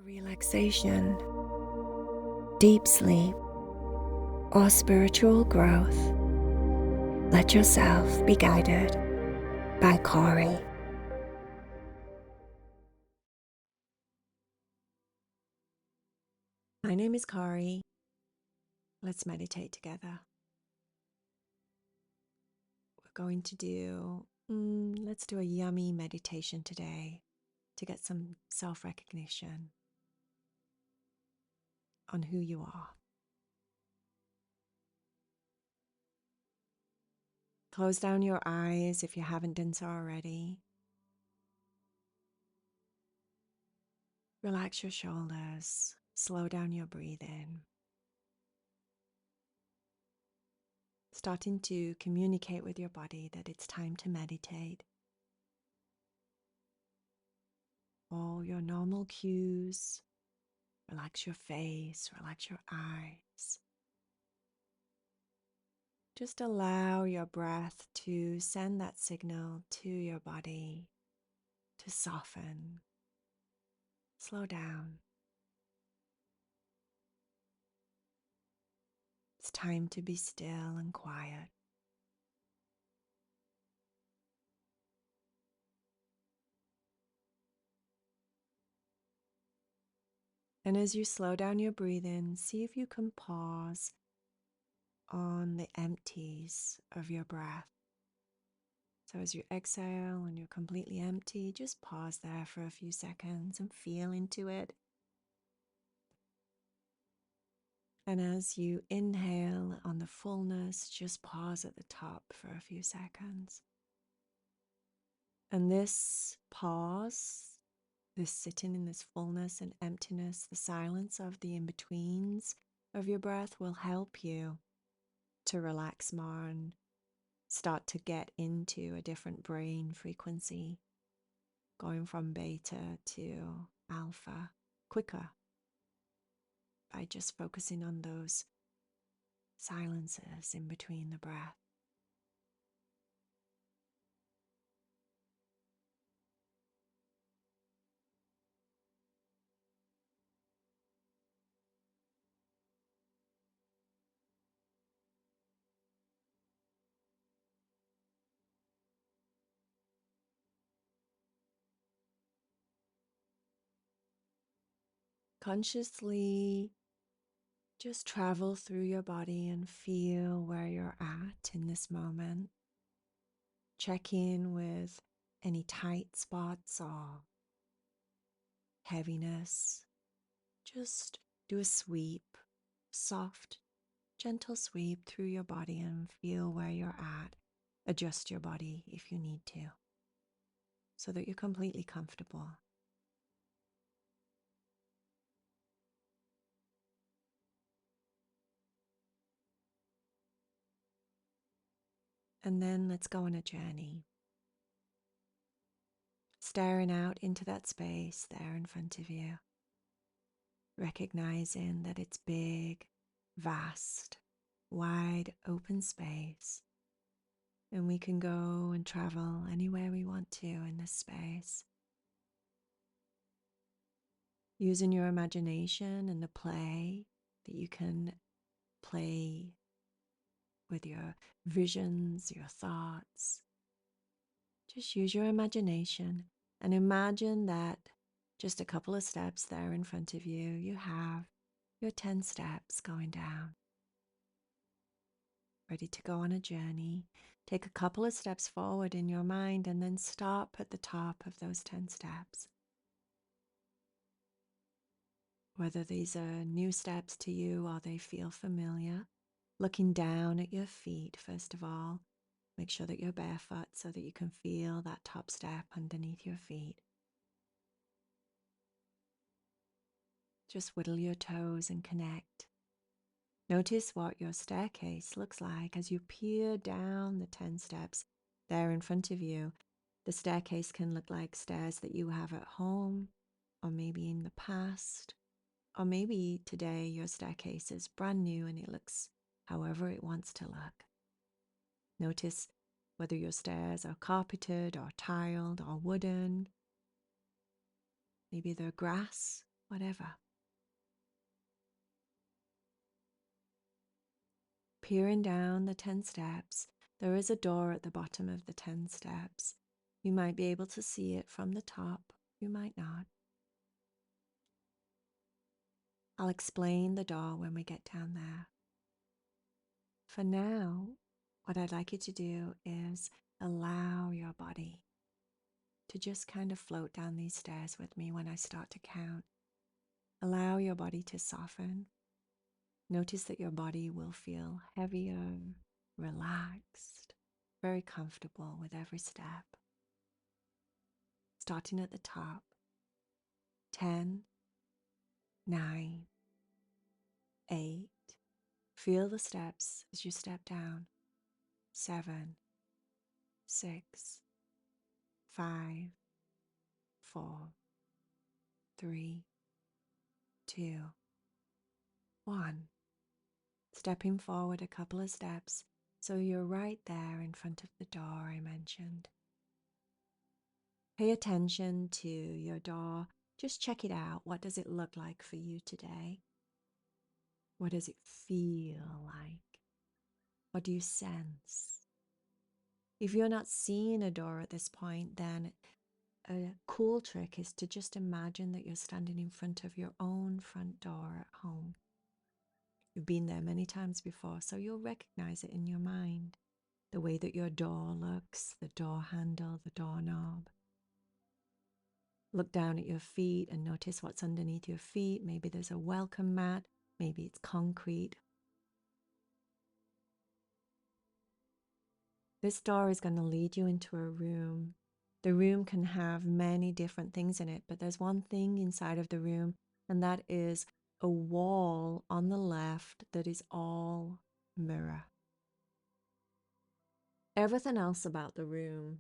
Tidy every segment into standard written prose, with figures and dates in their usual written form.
Relaxation, deep sleep, or spiritual growth, let yourself be guided by Cory. My name is Cory. Let's meditate together. We're going to let's do a yummy meditation today to get some self-recognition on who you are. Close down your eyes if you haven't done so already. Relax your shoulders. Slow down your breathing. Starting to communicate with your body that it's time to meditate. All your normal cues. Relax your face, relax your eyes. Just allow your breath to send that signal to your body to soften, slow down. It's time to be still and quiet. And as you slow down your breathing, see if you can pause on the empties of your breath. So as you exhale and you're completely empty, just pause there for a few seconds and feel into it. And as you inhale on the fullness, just pause at the top for a few seconds. And this pause, this sitting in this fullness and emptiness, the silence of the in-betweens of your breath will help you to relax more and start to get into a different brain frequency, going from beta to alpha quicker by just focusing on those silences in between the breath. Consciously just travel through your body and feel where you're at in this moment. Check in with any tight spots or heaviness. Just do a sweep, soft, gentle sweep through your body and feel where you're at. Adjust your body if you need to, so that you're completely comfortable. And then let's go on a journey. Staring out into that space there in front of you. Recognizing that it's big, vast, wide open space. And we can go and travel anywhere we want to in this space. Using your imagination and the play that you can play with your visions, your thoughts. Just use your imagination and imagine that just a couple of steps there in front of you, you have your 10 steps going down. Ready to go on a journey. Take a couple of steps forward in your mind and then stop at the top of those 10 steps. Whether these are new steps to you or they feel familiar, looking down at your feet first of all. Make sure that you're barefoot so that you can feel that top step underneath your feet. Just whittle your toes and connect. Notice what your staircase looks like as you peer down the 10 steps there in front of you. The staircase can look like stairs that you have at home, or maybe in the past, or maybe today your staircase is brand new and it looks however it wants to look. Notice whether your stairs are carpeted or tiled or wooden. Maybe they're grass whatever. Peering down the 10 steps, there is a door at the bottom of the 10 steps. You might be able to see it from the top, you might not. I'll explain the door when we get down there. For now, what I'd like you to do is allow your body to just kind of float down these stairs with me when I start to count. Allow your body to soften. Notice that your body will feel heavier, relaxed, very comfortable with every step. Starting at the top. 10, 9, 8. Feel the steps as you step down. 7, 6, 5, 4, 3, 2, 1. Stepping forward a couple of steps so you're right there in front of the door I mentioned. Pay attention to your door. Just check it out. What does it look like for you today? What does it feel like? What do you sense? If you're not seeing a door at this point, then a cool trick is to just imagine that you're standing in front of your own front door at home. You've been there many times before, so you'll recognize it in your mind. The way that your door looks, the door handle, the doorknob. Look down at your feet and notice what's underneath your feet. Maybe there's a welcome mat, maybe it's concrete. This door is going to lead you into a room. The room can have many different things in it, but there's one thing inside of the room, and that is a wall on the left that is all mirror. Everything else about the room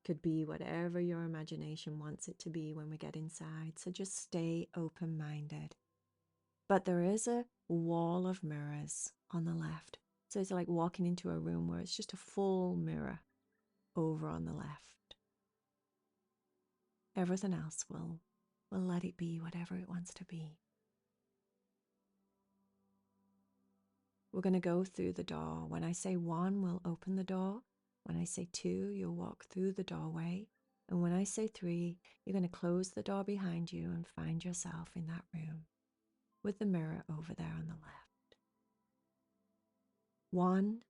could be whatever your imagination wants it to be when we get inside, so just stay open-minded. But there is a wall of mirrors on the left. So it's like walking into a room where it's just a full mirror over on the left. Everything else will let it be whatever it wants to be. We're going to go through the door. When I say 1, we'll open the door. When I say 2, you'll walk through the doorway. And when I say 3, you're going to close the door behind you and find yourself in that room with the mirror over there on the left. 1,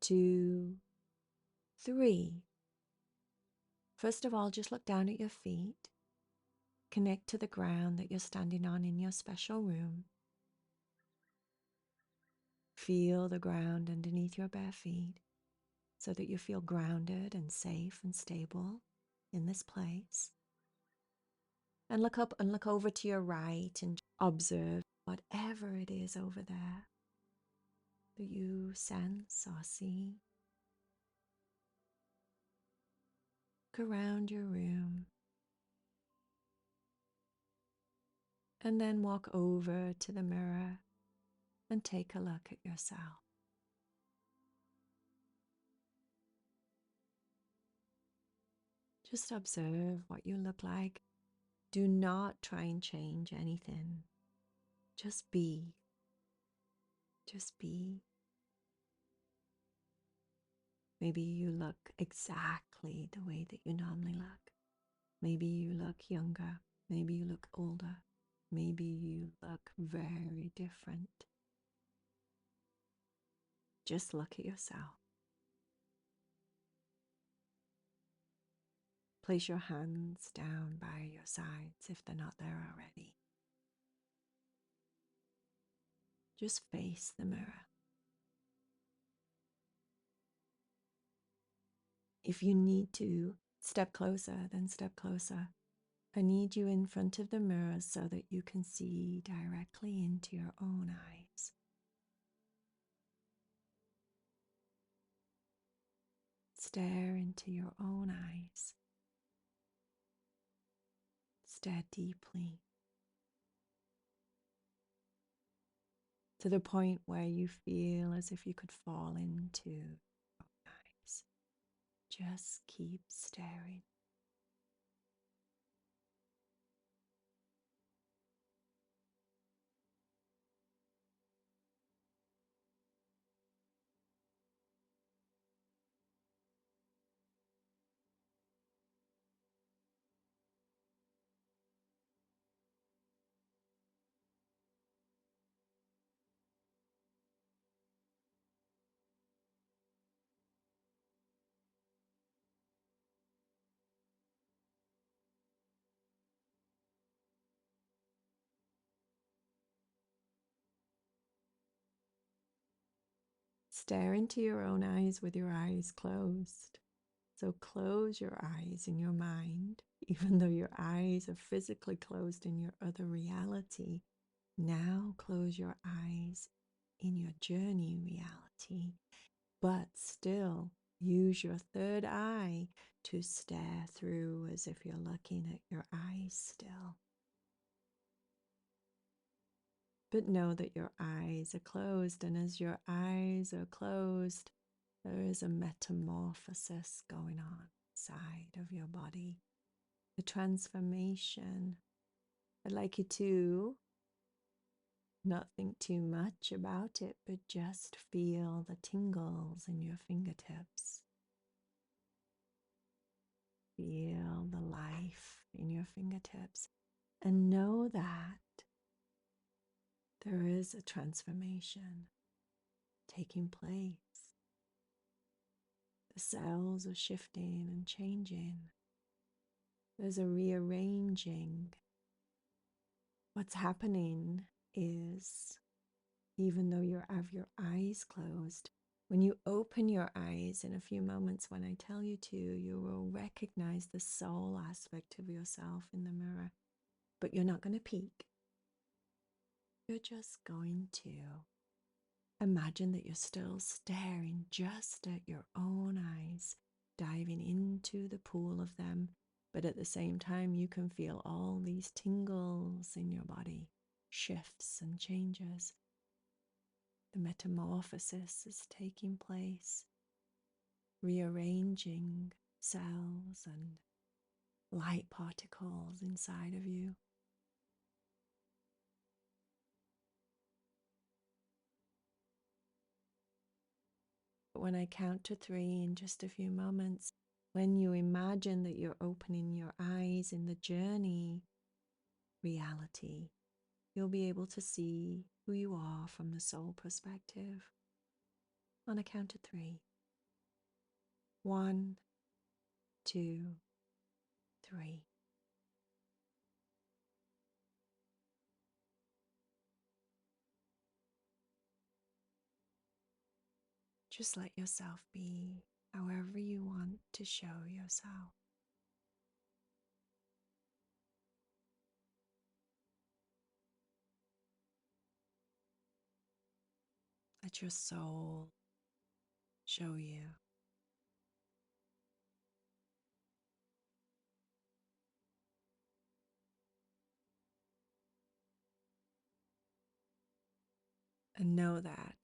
2, 3. First of all, just look down at your feet. Connect to the ground that you're standing on in your special room. Feel the ground underneath your bare feet so that you feel grounded and safe and stable in this place. And look up and look over to your right and observe whatever it is over there that you sense or see. Look around your room. And then walk over to the mirror and take a look at yourself. Just observe what you look like. Do not try and change anything. Just be. Just be. Maybe you look exactly the way that you normally look. Maybe you look younger. Maybe you look older. Maybe you look very different. Just look at yourself. Place your hands down by your sides if they're not there already. Just face the mirror. If you need to step closer, then step closer. I need you in front of the mirror so that you can see directly into your own eyes. Stare into your own eyes. Stare deeply to the point where you feel as if you could fall into your eyes. Just keep staring. Stare into your own eyes with your eyes closed. So close your eyes in your mind, even though your eyes are physically closed in your other reality. Now close your eyes in your journey reality, but still use your third eye to stare through as if you're looking at your eyes still. But know that your eyes are closed, and as your eyes are closed, there is a metamorphosis going on inside of your body, a transformation. I'd like you to not think too much about it, but just feel the tingles in your fingertips. Feel the life in your fingertips, and know that there is a transformation taking place. The cells are shifting and changing. There's a rearranging. What's happening is, even though you have your eyes closed, when you open your eyes in a few moments, when I tell you to, you will recognize the soul aspect of yourself in the mirror. But you're not going to peek. You're just going to imagine that you're still staring just at your own eyes, diving into the pool of them. But at the same time, you can feel all these tingles in your body, shifts and changes. The metamorphosis is taking place, rearranging cells and light particles inside of you. But when I count to 3 in just a few moments, when you imagine that you're opening your eyes in the journey reality, you'll be able to see who you are from the soul perspective. On a count of 3. 1, 2, 3. Just let yourself be however you want to show yourself. Let your soul show you. And know that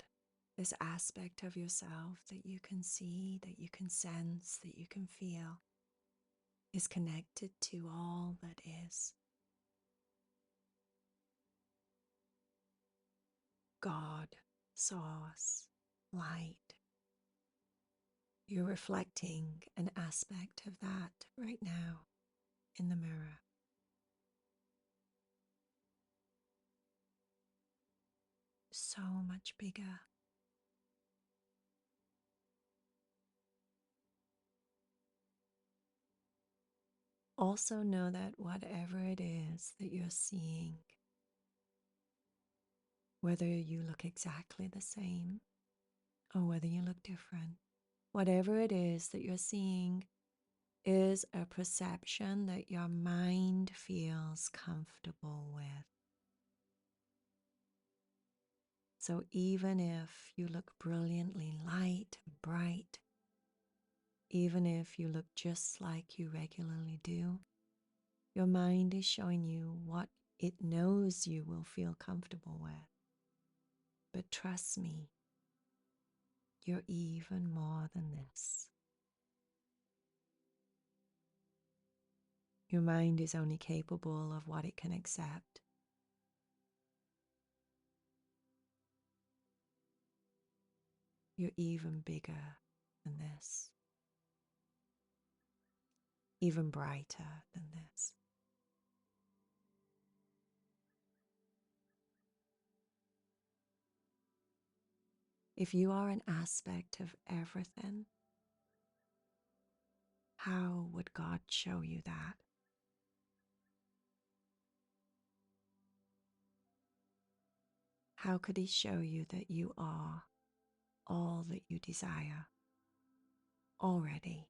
this aspect of yourself that you can see, that you can sense, that you can feel, is connected to all that is. God, source, light. You're reflecting an aspect of that right now in the mirror. So much bigger. Also know that whatever it is that you're seeing, whether you look exactly the same or whether you look different, whatever it is that you're seeing is a perception that your mind feels comfortable with. So even if you look brilliantly light and bright, even if you look just like you regularly do, your mind is showing you what it knows you will feel comfortable with. But trust me, you're even more than this. Your mind is only capable of what it can accept. You're even bigger than this, even brighter than this. If you are an aspect of everything, how would God show you that? How could He show you that you are all that you desire already.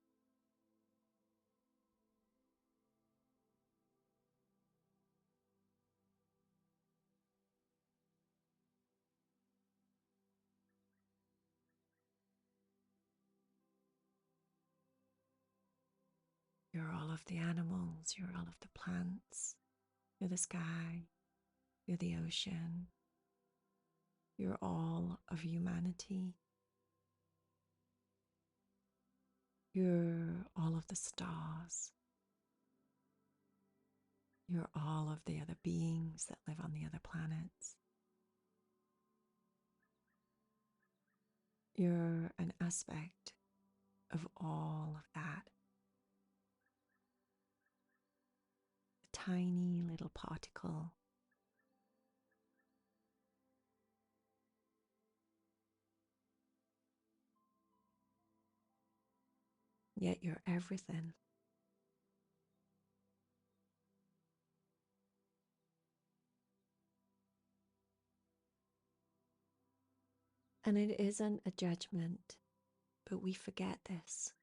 You're all of the animals, you're all of the plants, you're the sky, you're the ocean, you're all of humanity, you're all of the stars, you're all of the other beings that live on the other planets. You're an aspect of all of that. A tiny little particle. Yet you're everything. And it isn't a judgment, but we forget this.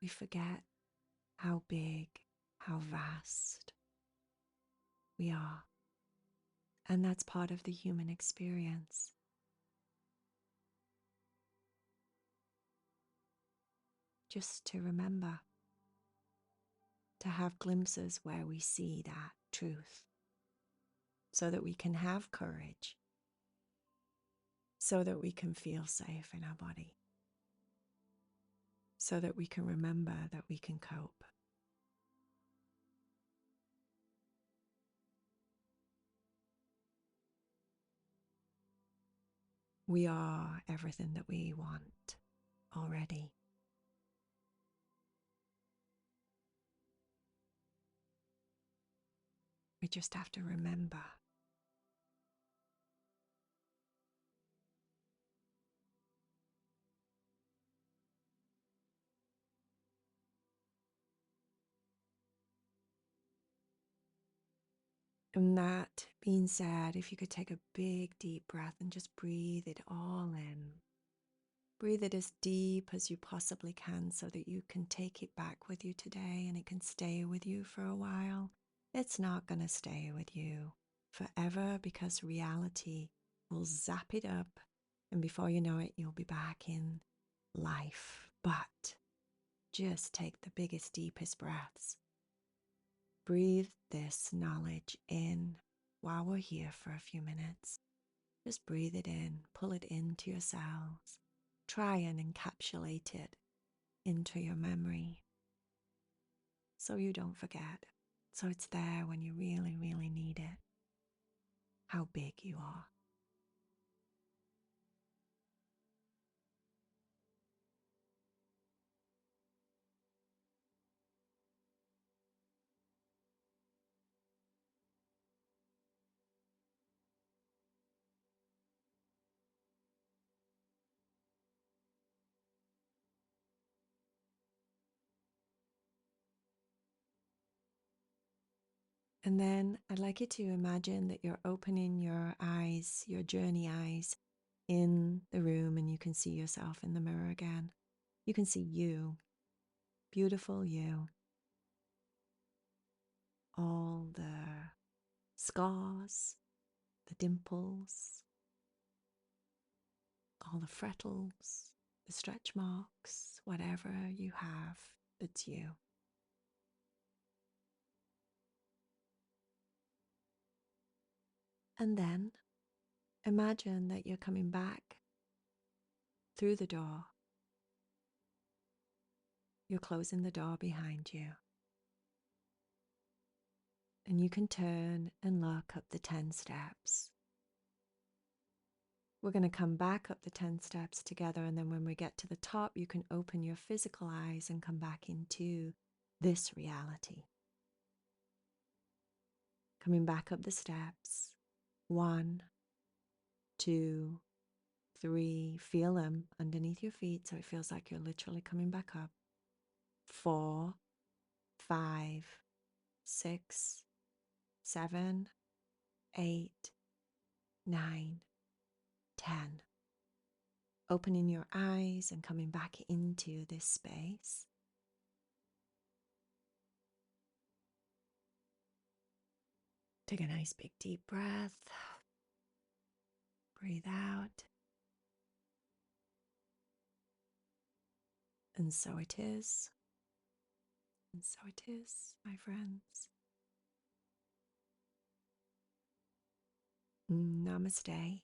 We forget how big, how vast we are. And that's part of the human experience. Just to remember, to have glimpses where we see that truth, so that we can have courage, so that we can feel safe in our body, so that we can remember that we can cope. We are everything that we want already. We just have to remember. And that being said, if you could take a big, deep breath and just breathe it all in. Breathe it as deep as you possibly can so that you can take it back with you today and it can stay with you for a while. It's not going to stay with you forever because reality will zap it up, and before you know it, you'll be back in life. But just take the biggest, deepest breaths. Breathe this knowledge in while we're here for a few minutes. Just breathe it in, pull it into your cells. Try and encapsulate it into your memory so you don't forget. So it's there when you really, really need it. How big you are. And then I'd like you to imagine that you're opening your eyes, your journey eyes, in the room, and you can see yourself in the mirror again. You can see you, beautiful you, all the scars, the dimples, all the freckles, the stretch marks, whatever you have that's you. And then imagine that you're coming back through the door. You're closing the door behind you. And you can turn and look up the 10 steps. We're going to come back up the 10 steps together, and then when we get to the top, you can open your physical eyes and come back into this reality. Coming back up the steps. 1, 2, 3. Feel them underneath your feet so it feels like you're literally coming back up. 4, 5, 6, 7, 8, 9, 10. opening your eyes and coming back into this space. Take a nice big deep breath. Breathe out. And so it is. And so it is, my friends. Namaste.